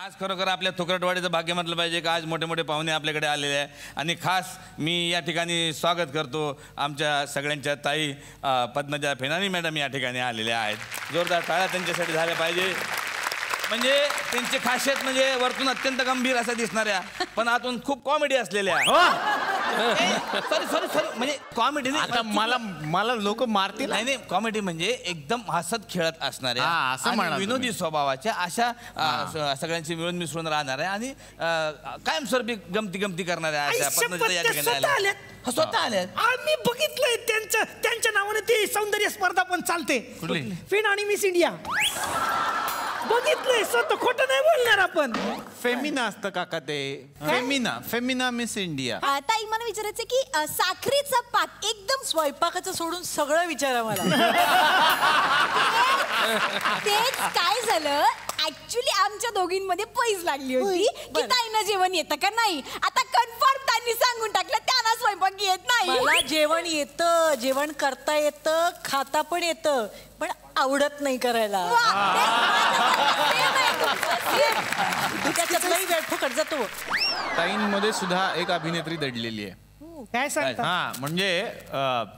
आज खरोखर आपल्या थोकरटवाडीचं भाग्य म्हटलं पाहिजे का आज मोठे मोठे पाहुणे आपल्याकडे आलेले आहे आणि खास मी या ठिकाणी स्वागत करतो आमच्या सगळ्यांच्या ताई पद्मजा फेनानी मॅडम या ठिकाणी आलेल्या आहेत. जोरदार टाळ्या त्यांच्यासाठी झाल्या पाहिजे. म्हणजे त्यांची खासियत म्हणजे वरतून अत्यंत गंभीर असं दिसणाऱ्या पण आतून खूप कॉमेडी असलेल्या. सॉरी सॉरी सॉरी म्हणजे कॉमेडी नाही आता मला लोक मारतील. नाही कॉमेडी म्हणजे एकदम हसत खेळत असणाऱ्या असं विनोदी स्वभावाच्या अशा सगळ्यांची मिळून मिसळून राहणाऱ्या आणि कायमस्वरूपी गमती करणाऱ्या अशा स्वतः आल्या. आम्ही बघितलंय त्यांच्या नावाने ती सौंदर्य स्पर्धा पण चालते. फिन आणि मिस इंडिया बघितलंय स्वतः. खोटं नाही बोलणार आपण. फेमिना असतं काका ते. Femina miss India. ताई मला विचारायचं की साखरेचा पाक एकदम स्वयंपाकाचं सोडून सगळं विचारा मला. तेच काय झालं ऍक्च्युली आमच्या दोघींमध्ये पैज लागली होती की ताईंना जेवण येतं का नाही. आता कन्फर्म त्यांनी सांगून टाकलं त्यांना स्वयंपाक येत नाही. मला जेवण येतं, जेवण करता येतं, खाता पण येतं, पण आवडत नाही करायला. त्याच्यातलाही वेळ फुकट जातो. ताईंमध्ये सुद्धा एक अभिनेत्री दडलेली आहे. काय सांगता. हा म्हणजे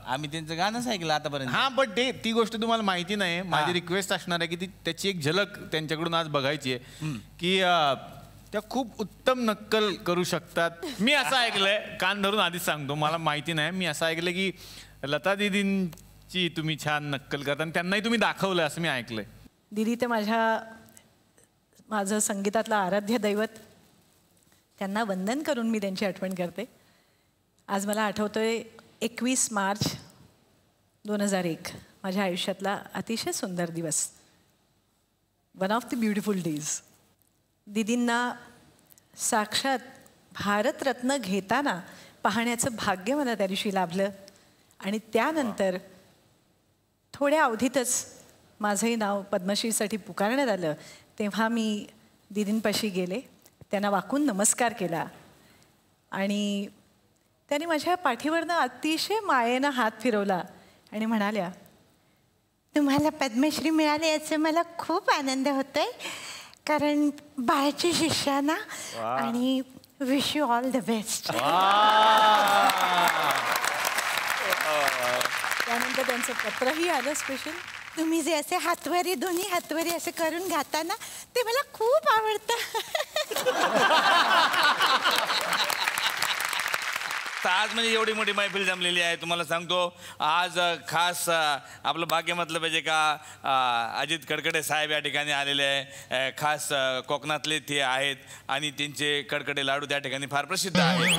आम्ही त्यांचं गाणंच ऐकलं आतापर्यंत. हा पण ती गोष्ट तुम्हाला माहिती नाही. माझी रिक्वेस्ट असणार आहे की त्याची एक झलक त्यांच्याकडून आज बघायची आहे की त्या खूप उत्तम नक्कल करू शकतात. मी असं ऐकलंय, कान धरून आधीच सांगतो मला माहिती नाही, मी असं ऐकलंय की लता दीदींची तुम्ही छान नक्कल करता आणि त्यांनाही तुम्ही दाखवलंय असं मी ऐकलंय. दीदी ते माझं संगीतातलं आराध्य दैवत. त्यांना वंदन करून मी त्यांची आठवण करते. आज मला आठवतोय 21 मार्च 2001 माझ्या आयुष्यातला अतिशय सुंदर दिवस. One of the beautiful days. दीदींना साक्षात भारतरत्न घेताना पाहण्याचं भाग्य मला त्या दिवशी लाभलं आणि त्यानंतर थोड्या अवधीतच माझंही नाव पद्मश्रीसाठी पुकारण्यात आलं. तेव्हा मी दीदींपाशी गेले, त्यांना वाकून नमस्कार केला आणि त्यांनी माझ्या पाठीवरनं अतिशय मायेनं हात फिरवला आणि म्हणाल्या, तुम्हाला पद्मश्री मिळाली याचे मला खूप आनंद होतोय कारण बाळाची शिष्याना आणि wish you all the best. त्यानंतर त्यांचं पत्रही आलं स्पेशल. तुम्ही जे असे हातवारी दोन्ही हातवारी असे करून गाता ना ते मला खूप आवडतं. आज म्हणजे एवढी मोठी मैफिल जमलेली आहे. तुम्हाला सांगतो आज खास आपलं भाग्य म्हटलं पाहिजे का अजित कडकडे साहेब या ठिकाणी आलेले आहे. खास कोकणातले ते आहेत आणि त्यांचे कडकडे लाडू त्या ठिकाणी फार प्रसिद्ध आहेत.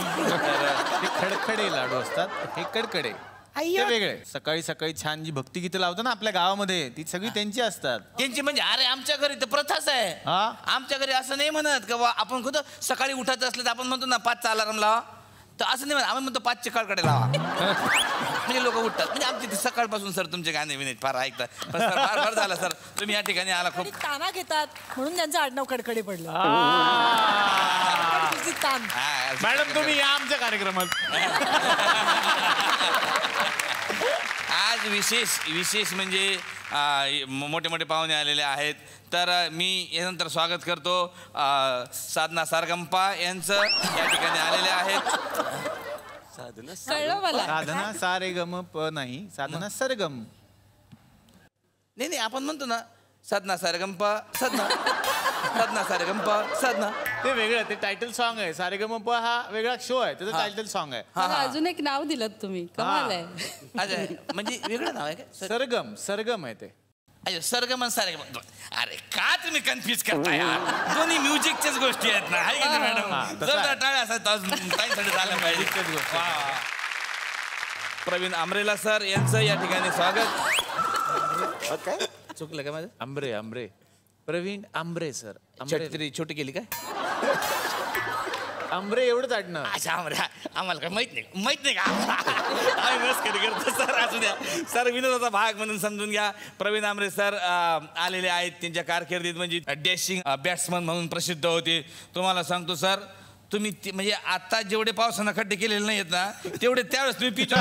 ते खडखडे लाडू असतात, हे कडकडे ते वेगळे. सकाळी सकाळी छान जी भक्तिगीतं लावतात ना आपल्या गावामध्ये ती सगळी त्यांची असतात. त्यांची म्हणजे अरे आमच्या घरी तर प्रथाच आहे. आमच्या घरी असं नाही म्हणत का आपण खुद सकाळी उठायचं असलं तर आपण म्हणतो ना 5चा अलार्म लावा, तर असं नाही म्हणत आम्ही म्हणतो 5चे कडकडे लावा. म्हणजे लोक उठतात. म्हणजे आमची सकाळपासून सर तुमचे गाणे विनेत फार ऐकतात. पण सर फार झालं सर तुम्ही या ठिकाणी आला. खूप ताना घेतात म्हणून त्यांचं आडनाव कडकडे पडलं. मॅडम तुम्ही या आमच्या कार्यक्रमात. आज विशेष म्हणजे मोठे मोठे पाहुणे आलेले आहेत. तर मी यानंतर स्वागत करतो साधना सारगंपा यांचं या ठिकाणी आलेले आहेत. साधना सारेगम प नाही, साधना सरगम. नाही आपण म्हणतो ना साधना सारेगंपा साधना साधना सारेगंपा साधना. ते वेगळं, ते टायटल सॉन्ग आहे. सारेगम प हा वेगळा शो आहे, त्याचं टायटल सॉन्ग आहे. अजून एक नाव दिलं तुम्ही, कमाल आहे. अच्छा म्हणजे वेगळं नाव आहे का? सरगम आहे ते. अच्छा सरगम आणि सारेगम. अरे का तुम्ही कन्फ्युज करता यार, दोन्ही म्युझिकच्याच गोष्टी आहेत ना. आहे का मॅडम? जर टाळ्या असतात झालं पाहिजे. प्रवीण आमरेला सर यांचं या ठिकाणी स्वागत. काय चुकलं का माझं? आंबरे प्रवीण आंबरे सर. छत्री छोटी केली काय? आंबरे एवढंच आडणं. अच्छा आम्हाला काय माहित नाही का? आम्ही मस्करी करतो सर. असू द्या सर, विनोदाचा भाग म्हणून समजून घ्या. प्रवीण आमरे सर आलेले आहेत. त्यांच्या कारकिर्दीत म्हणजे डॅशिंग बॅट्समन म्हणून प्रसिद्ध होते. तुम्हाला सांगतो सर, तुम्ही म्हणजे आता जेवढे पावसानं खड्डे केलेले नाहीत ना तेवढे त्यावेळेस तुम्ही पिच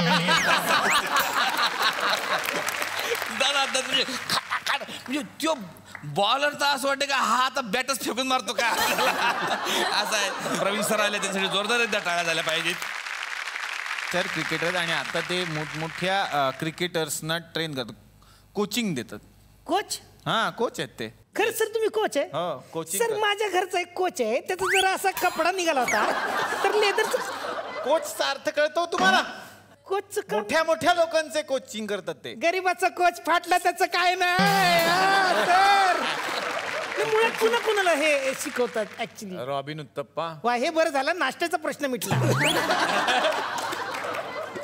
म्हणजे तो बॉलर तर असं वाटतं का हा आता बॅटच फेकून मारतो का असं आहे. प्रवीण सर आले त्यासाठी जोरदार एकदा टाळ्या झाल्या पाहिजेत. तर क्रिकेटर आणि आता ते मोठमोठ्या क्रिकेटर्सना ट्रेन करतात, कोचिंग देतात. कोच हा कोच आहेत ते. खरं सर तुम्ही कोच आहे? हो, coaching सर कर. माझ्या घरचा एक कोच आहे, त्याचा जरा असा कपडा निघाला होता तर लेदरचा कोचचा अर्थ कळतो तुम्हाला? कोच का मोठ्या मोठ्या लोकांचे कोचिंग करतात ते. गरीबाचा कोच फाटला त्याचं काय नाही हा, सर हे मुळात पुन्हा कुणाला हे शिकवतात ऍक्च्युली? रॉबिन उत्तप्पा. वा हे बरं झालं, नाश्त्याचा प्रश्न मिटला.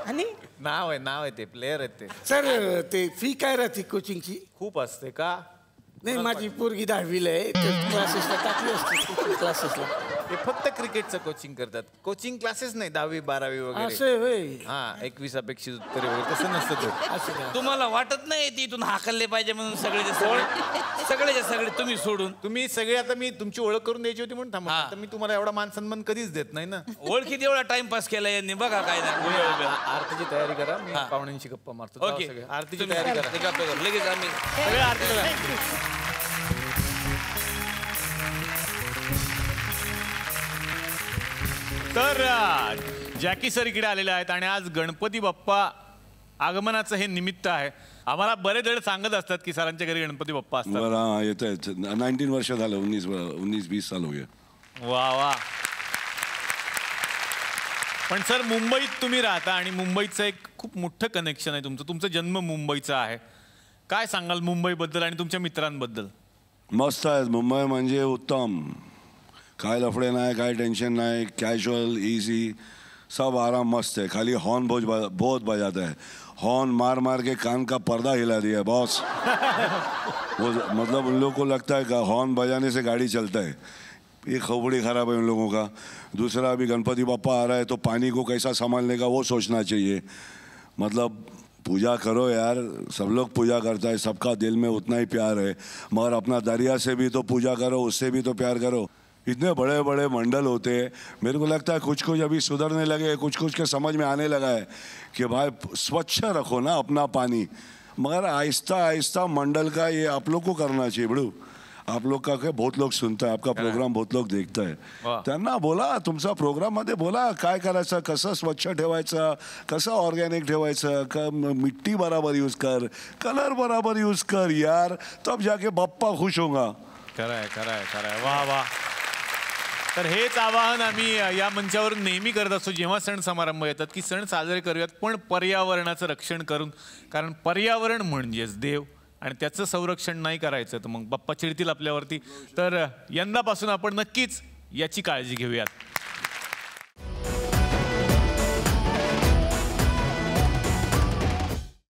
आणि नाव आहे ते, प्लेयर आहेत ते. सर ते फी काय राहते कोचिंगची? खूप असते का? नाही माझी पोरगी 10वीला आहे, क्लासेसला टाकली असते क्लासेसला. ते फक्त क्रिकेटचं कोचिंग करतात. कोचिंग क्लासेस नाही 10वी 12वी वगैरे. असं होय. हा 21 अपेक्षित उत्तरे वगैरे तसं नसतं ते. असं का? तुम्हाला वाटत नाही ती इथून हाकलले पाहिजे म्हणून सगळेचे सगळे तुम्ही सोडून? तुम्ही सगळे आता मी तुमची ओळख करून द्यायची होती म्हणून थांबा. हा. आता मी तुम्हाला एवढा मान सन्मान कधीच देत नाही ना. ओळखीत एवढा टाइमपास केला यांनी बघा काय नाही. आरतीची तयारी करा, मी पाहुण्यांशी गप्पा मारतो. ओके सगळे आरतीची तयारी करा. लगेच आम्ही सगळे आरतीला जा. तर जॅकी सर इकडे आलेले आहेत आणि आज गणपती बाप्पा आगमनाचं हे निमित्त आहे. आम्हाला बरेच जण सांगत असतात की सरांच्या घरी गणपती बाप्पा असतात. हाँ येत आहे. 19 वर्ष झालं, 19-20 साल हो गए. वा वा. पण सर मुंबईत तुम्ही राहता आणि मुंबईचं एक खूप मोठं कनेक्शन आहे तुमचा जन्म मुंबईचा आहे. काय सांगाल मुंबईबद्दल आणि तुमच्या मित्रांबद्दल? मस्त आहे मुंबई म्हणजे उत्तम. काय लफड़े नाही, काय टेंशन नाही, कैजुअल इजी सब आराम मस्त है. खाली हॉर्न बहुत बजाता है. हॉर्न मार मार के कान का पर्दा हिला दिया बॉस. वो मतलब उन लोगों को लगता है कि हॉर्न बजाने से गाड़ी चलता है. ये खोपड़ी खराब है उन लोगों का. दूसरा अभी गणपति बाप्पा आ रहा है तो पानी को कैसा संभालने का वो सोचना चाहिए. मतलब पूजा करो यार, सब लोग पूजा करता है, सबका दिल में उतना ही प्यार है, मगर अपना दरिया से भी तो पूजा करो, उससे भी तो प्यार करो. इतने बड़े बड़े मंडल होते हैं. मेरे को लगता है कुछ कुछ अभी सुधरने लगे, कुछ कुछ के समझ में आने लगा है कि भाई स्वच्छ रखो ना अपना पानी. मगर आहिस्ता आहिस्ता मंडल का ये आप लोग को करना चाहिए बड़ू. आप लोग का क्या बहुत लोग सुनता है आपका प्रोग्राम, बहुत लोग देखता है. त्यांना बोला तुमचा प्रोग्राम मध्ये बोला काय करायचं, कसं स्वच्छ ठेवायचं, कसं ऑर्गॅनिक ठेवायचं, मिट्टी बराबर यूज कर, कलर बराबर यूज कर यार, तब जाके बाप्पा खुश होगा. खरंय. वा वा. तर हेच आवाहन आम्ही या मंचावर नेहमी करत असतो जेव्हा सण समारंभ येतात की सण साजरे करूयात पण पर्यावरणाचं रक्षण करून. कारण पर्यावरण म्हणजेच देव आणि त्याचं संरक्षण नाही करायचं तर मग बाप्पा चिडतील आपल्यावरती. तर यंदापासून आपण नक्कीच याची काळजी घेऊयात.